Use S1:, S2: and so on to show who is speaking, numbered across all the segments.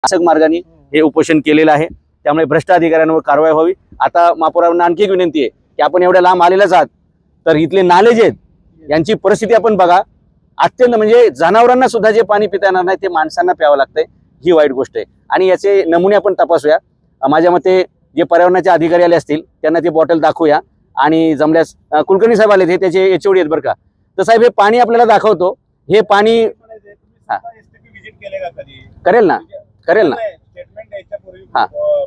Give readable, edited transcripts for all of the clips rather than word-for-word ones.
S1: शासक मार्गाने हे उपोषण केलेलं आहे। त्यामुळे भ्रष्ट अधिकाऱ्यांवर कारवाई व्हावी। आता महापौरांना आणखी एक विनंती आहे की आपण एवढ्या लांब आलेलाच आहात, तर इथले नाले जे आहेत यांची परिस्थिती आपण बघा। अत्यंत म्हणजे जनावरांना सुद्धा जे पाणी पिता येणार नाही ते माणसांना प्यावं लागतंय, ही वाईट गोष्ट आहे। आणि याचे नमुने आपण तपासूया। माझ्या मते जे पर्यावरणाचे अधिकारी आले असतील त्यांना ती बॉटल दाखवूया आणि जमल्यास कुलकर्णी साहेब आले ते त्याचे एचओडी आहेत बरं का, तर साहेब हे पाणी आपल्याला दाखवतो। हे पाणी करेल ना, करेल ना।
S2: स्टेटमेंट द्यायच्यापूर्वी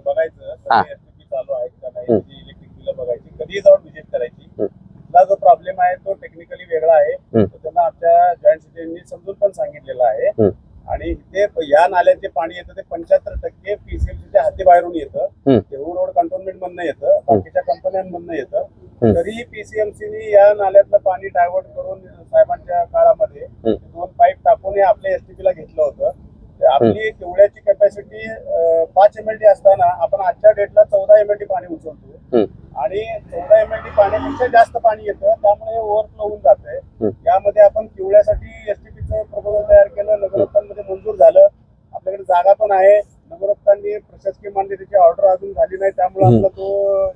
S2: बघायचं चालू आहे का नाही, इलेक्ट्रिक बिल बघायची, कधी जाऊन व्हिजिट करायची। तिथला जो प्रॉब्लेम आहे तो टेक्निकली वेगळा आहे, तो त्यांना आमच्या जॉईंट सिटींनी समजून पण सांगितलेलं आहे। आणि ते या नाल्याचे पाणी येतं ते 75% पीसीएमसीच्या हद्दीबाहेरून येतं, देहू रोड कंटोनमेंट मधनं येतं, बाकीच्या कंपन्यांमधनं येतं। तरीही पीसीएमसीने या नाल्यातलं पाणी डायव्हर्ट करून साहेबांच्या काळामध्ये 2 पाईप टाकून आपल्या एसटीपीला घेतलं होतं। आपली तेवढ्याची कॅपॅसिटी 5 MLD असताना आपण आजच्या डेटला 14 MLD पाणी उचलतो आणि 14 MLD पाण्यापेक्षा जास्त पाणी येतं, त्यामुळे ओव्हरफ्लो होऊन जातंय। यामध्ये आपण पिवळ्यासाठी एसटीपीचं प्रपोजल तयार केलं, नगरोत्थानमध्ये मंजूर झालं, आपल्याकडे जागा पण आहे। नगरोत्थाननी प्रशासकीय मान्यतेची ऑर्डर अजून झाली नाही, त्यामुळे आपला तो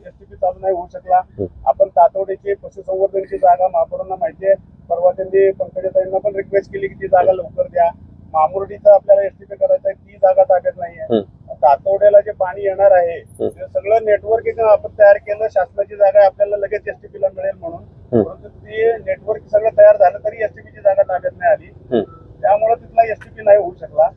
S2: एसटीपी चालू नाही होऊ शकला। आपण तातवडीची पशुसंवर्धनची जागा महापौरांना माहिती आहे, परवा त्यांनी पंकजाताईंना पण रिक्वेस्ट केली की ती जागा लवकर द्या। मामुर्डीचं आपल्याला एसटीपी करायचं आहे, ती जागा ताब्यात नाहीये। तातवड्याला जे पाणी येणार आहे ते सगळं नेटवर्क आपण तयार केलं, शासनाची जागा आपल्याला लगेच एसटीपीला मिळेल म्हणून, परंतु ती नेटवर्क सगळं तयार झालं तरी एसटीपीची जागा ताब्यात नाही आली, त्यामुळे तिथला एसटीपी नाही होऊ शकला।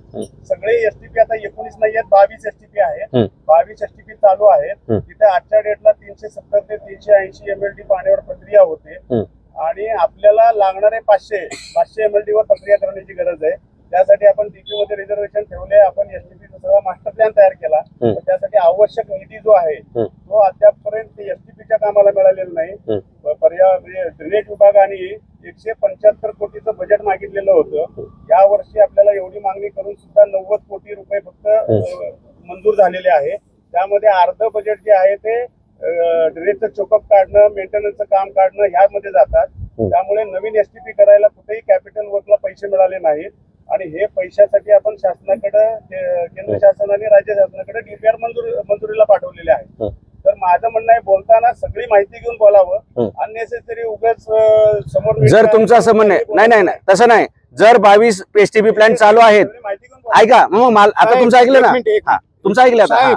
S2: सगळे एसटीपी आता 19 नाही आहेत, 22 एसटीपी आहेत, 22 एसटीपी चालू आहेत। तिथे आजच्या डेटला 370 ते 380 MLD पाण्यावर प्रक्रिया होते आणि आपल्याला लागणारे 500 MLD वर प्रक्रिया करण्याची गरज आहे। त्यासाठी आपण डीपी मध्ये रिझर्वेशन ठेवले, आपण एसटीपीचा सगळा मास्टर प्लॅन तयार केला, पण त्यासाठी आवश्यक निधी जो आहे तो अद्यापपर्यंत एसटीपीच्या कामाला मिळालेला नाही। पर्याय ड्रेनेज विभागाने 175 कोटीचं बजेट मागितलेलं होतं, या वर्षी आपल्याला एवढी मागणी करून सुद्धा 90 कोटी रुपये फक्त मंजूर झालेले आहे। त्यामध्ये अर्ध बजेट जे आहे ते ड्रेनेजचं चोकअप काढणं, मेंटेनन्सचं काम काढणं ह्यामध्ये जातात, त्यामुळे नवीन एसटीपी करायला कुठेही कॅपिटल वर्कला पैसे मिळाले नाहीत आणि हे पैशासाठी आपण शासनाकडे, केंद्र शासन आणि राज्य शासनाकडे डीपीआर मंजुरीला पाठवलेले आहे। तर माझं म्हणणं आहे, बोलताना सगळी माहिती घेऊन बोलावं, अननेसेसरी उगाच समोर।
S1: जर तुमचं असं म्हणणं नाही नाही नाही तसं नाही, जर 22 एसटीपी प्लॅन चालू आहेत, ऐका मग आता तुमचं ऐकलं ना, तुमचं ऐकलं आता।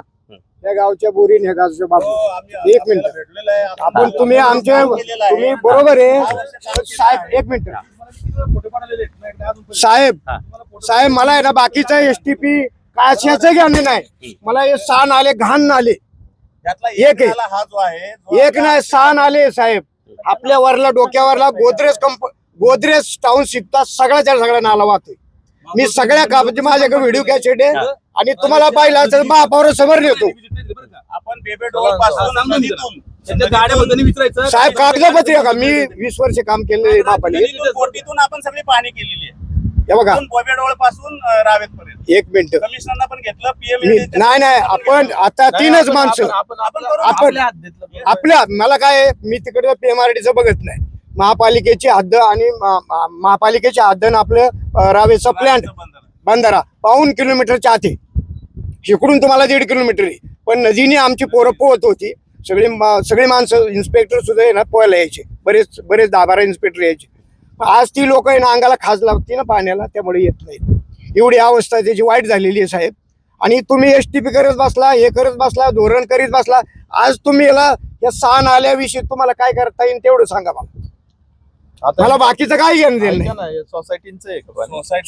S3: या गावच्या बोरीन ह्या गावच्या बाबू, एक मिनिट आपण तुम्ही आमचे तुम्ही बरोबर आहे साहेब, एक मिनिट साहेब मला आहे ना बाकीचा एसटीपी काय अशाचं ज्ञान नाही, मला हे 6 नाले घाण नाले एक नाही 6 नाले साहेब, आपल्या वरला डोक्यावरला गोदरेज टाउनशिपचा सगळ्या नाला वाहतोय। मी सगळ्या कामाची माझ्याकडे व्हिडिओ कॅसेट आहे आणि तुम्हाला पाहिला तर महापौर समोर नेतो
S2: आपण
S3: साहेब। कागदपत्री का मी 20 वर्ष काम केले
S2: महापालिकेतून आपण सगळी पाहणी केलेली आहे,
S3: हे बघा
S2: बोबेडोळ पासून रावेतपर्यंत।
S3: एक मिनिट,
S2: कमिशनरना पण घेतलं, पीएम
S3: नाही आपण आता 3च माणसं आपण आपल्या, मला काय मी तिकडे पीएमआरडीचं बघत नाही, महापालिकेची हद्द आणि महापालिकेच्या हद्दन आपलं रावेचा प्लांट बंधारा 5 किलोमीटरच्या आत आहे, इकडून तुम्हाला 1.5 किलोमीटर आहे, पण नदीने आमची पोरं पोहत होती, सगळी माणसं इन्स्पेक्टर सुद्धा आहे ना पोहायला यायचे, बरेच 10-12 इन्स्पेक्टर यायचे। आज ती लोक आहे ना अंगाला खाज लावती ना पाण्याला, त्यामुळे येत नाहीत। एवढी अवस्था त्याची वाईट झालेली आहे साहेब। आणि तुम्ही एसटीपी करत बसला, हे करत बसला, धोरण करीत बसला, आज तुम्ही याला या 6 नाल्याविषयी तुम्हाला काय करता येईल तेवढं सांगा मला बाकीचं काय घेणं देणं नाही।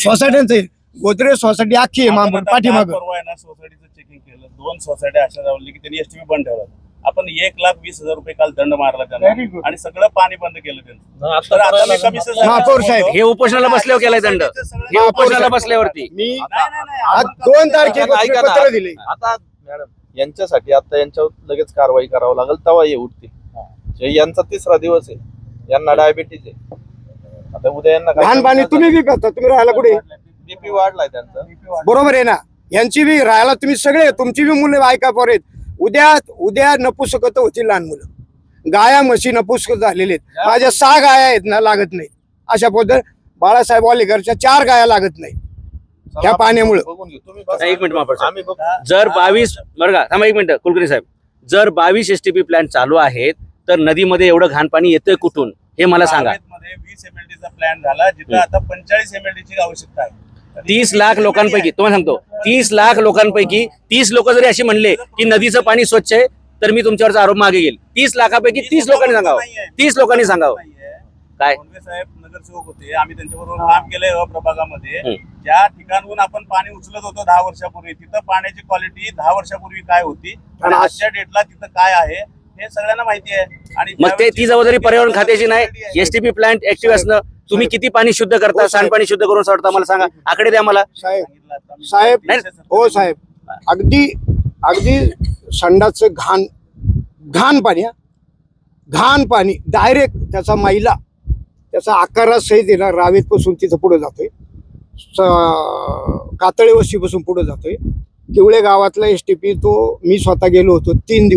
S3: सोसायट्यांचं गोदरेज सोसायटी अख्खी आहे पाठीमागं,
S2: सोसायटीचं चेकिंग केलं, 2 सोसायट्या अशा लावली की त्यांनी एसटीपी बंद ठेवला, आपण 1,20,000 रुपये काल दंड मारला त्यांना आणि सगळं पाणी बंद केलं त्यांचं।
S3: महापौर साहेब
S1: हे उपोषणाला बसल्यावर केलाय दंड, हे उपोषणाला बसल्यावरती
S3: मी 2 तारखेला पत्र दिले।
S4: आता मॅडम यांच्यासाठी आता यांच्यावर लगेच कारवाई करावं लागेल, तेव्हा हे उठते। यांचा 3रा दिवस आहे, यांना डायबिटीज आहे, आता उद्या यांना
S3: लहानपणी तुम्ही बी करता, तुम्ही राहायला कुठे,
S4: बीपी वाढलाय त्यांचा,
S3: बरोबर आहे ना, यांची बी राहायला तुम्ही सगळे, तुमची बी मुलं बायका पोर आहेत, उद्या नपुसकत होतील लहान मुलं, गाया म्हशी नपुसकत झालेले आहेत। माझ्या 6 गाया आहेत ना लागत नाही, अशा पद्धत बाळासाहेब वालेकरच्या 4 गाया लागत नाही, ह्या पाण्यामुळे.
S4: बघून घेऊ तुम्ही बसा.
S1: एक मिनिट महापौर साहेब.
S4: आम्ही बघू.
S1: जर 22 बरं का थांबा एक मिनिट कुलकर्णी साहेब, जर 22 STP प्लांट चालू आहेत तर नदीमध्ये एवढं घाण पाणी येतंय कुठून हे मला सांगा.
S2: मध्ये 20 MLD चा प्लॅन झाला जिथं आता 45 MLD ची आवश्यकता आहे.
S1: 30 लाख लोकांपैकी तुम्हाला सांगतो 30 लाख लोकांपैकी 30 लोक जरी असे म्हणले की नदीचं पाणी स्वच्छ आहे तर मी तुमच्यावरचा आरोप मागे घेईल. 30 लाखापैकी 30 लोकांनी सांगावं, 30 लोकांनी सांगावं. काय?
S2: कोंडवे साहेब नगरसेवक होते, आम्ही त्यांच्याबरोबर काम केलंय प्रभागामध्ये. ज्या ठिकाणहून आपण पाणी उचलत होतो 10 वर्षापूर्वी, तिथं पाण्याची क्वालिटी 10 वर्षापूर्वी काय होती आणि आजच्या डेटला तिथं काय आहे हे सगळ्यांना माहिती आहे. आणि
S1: मग ते ती जबाबदारी पर्यावरण खात्याची नाही. STP प्लांट ऍक्टिव्ह असणं, तुम्ही किती पाणी शुद्ध करता, सांडपाणी शुद्ध करून सोडता मला सांगा, आकडे द्या मला.
S3: साहेब हो साहेब, अगदी अगदी संडाचं घाण पाणी, घाण पाणी डायरेक्ट त्याचा मैला त्याचा आकारासहित आहे ना रावेत पासून तिथं पुढे जातोय, कातळे वस्तीपासून पुढे जातोय. किवळे गावातला STP तो मी स्वतः गेलो होतो. 3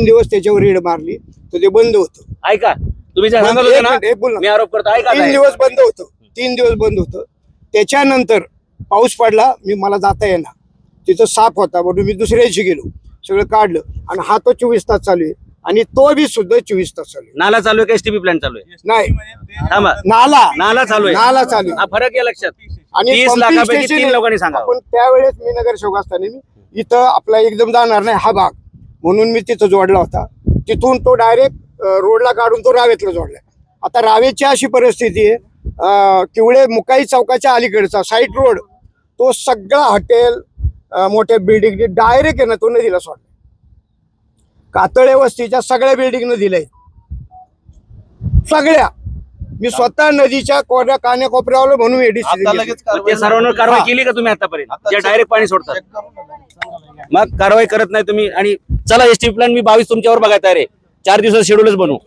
S3: दिवस त्याच्यावर रेड मारली तर ते बंद होतं.
S1: ऐका तुम्ही जे सांगत होते ना,
S3: बोल
S1: मी आरोप करतो ऐका.
S3: 3 दिवस बंद होतं. 3 दिवस बंद होतं. त्याच्यानंतर पाऊस पडला, मला जाता येणार, तिथं साफ होता म्हणून मी दुसऱ्या दिवशी गेलो, सगळं काढलं आणि हा तो 24 तास चालू आहे आणि तो बी सुद्धा 24 तास चालू आहे.
S1: नाला चालू आहे का STP प्लांट चालू आहे?
S3: नाही,
S1: थांबा,
S3: नाला
S1: चालू आहे.
S3: नाला चालू आहे.
S1: हा फरक आहे लक्षात.
S3: आणि
S1: 30
S3: pumping
S1: लाखापैकी
S3: station
S1: 3 लोकांनी सांगा.
S3: पण त्यावेळेस मी नगरसेवक असताना मी इथं आपला एकदम जाणार नाही हा भाग म्हणून मी तिथं जोडला होता. तिथून तो डायरेक्ट रोडला काढून तो रावेतला जोडला. आता रावेची अशी परिस्थिती आहे, किवळे मुकाई चौकाच्या अलीकडचा साईट रोड तो सगळा हॉटेल मोठ्या बिल्डिंग डायरेक्ट आहे ना तो नदीला सोडला. कातळे वस्तीच्या सगळ्या बिल्डिंग नदीला आहेत सगळ्या. मी स्वतः नदीच्या कान्याकोपऱ्यावर म्हणून
S4: आता
S3: एडीसी
S4: लगेच
S1: मग ते सर्वांवर कारवाई केली का तुम्ही आतापर्यंत, जे डायरेक्ट पाणी सोडतात? मग कारवाई करत नाही तुम्ही. आणि चला STP प्लांट मी 22 तुमच्यावर बघायला तयार आहे. 4 दिवसात शेड्यूलच बनवू.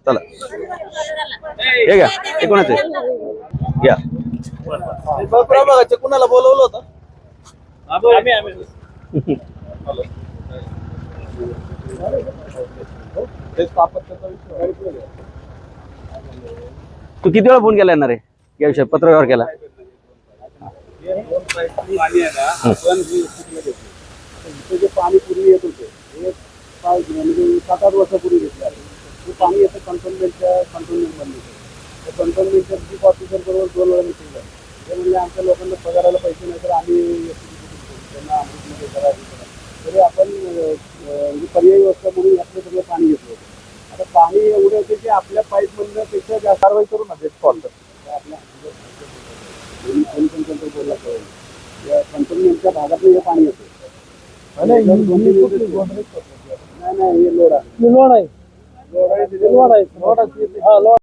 S1: चला हे घ्या, हे कोणाचं आहे? घ्या.
S4: प्रभागाचे कुणाला बोलवलं होतं?
S1: तू किती वेळा फोन केला येणार आहे या विषयात, पत्रव्यवहार केला?
S2: पाणी आहे ना, आपण इथं जे पाणी पूर्वी येत होते हे म्हणजे 7-8 वर्षापूर्वी घेतलं आहे. ते पाणी येतं कंटोनमेंट मध्ये. त्या कंटोनमेंटच्या चीफ ऑफिसर बरोबर 2 वेळा मिटिंग झाली. ते म्हणजे आमच्या लोकांना पगाराला पैसे नाही तर आम्ही त्यांना अमृतमध्ये करा. तरी आपण म्हणजे पर्यायी व्यवस्था म्हणून यातलं सगळं पाणी घेतलं होतं. आता पाणी एवढं होतं की आपल्या पाईप मधल्यापेक्षा जास्त कारवाई करू ना ते स्पॉट आपल्या बोलला कंटोनमेंटच्या भागातून हे पाणी येतं. नाही हे लोड आहे.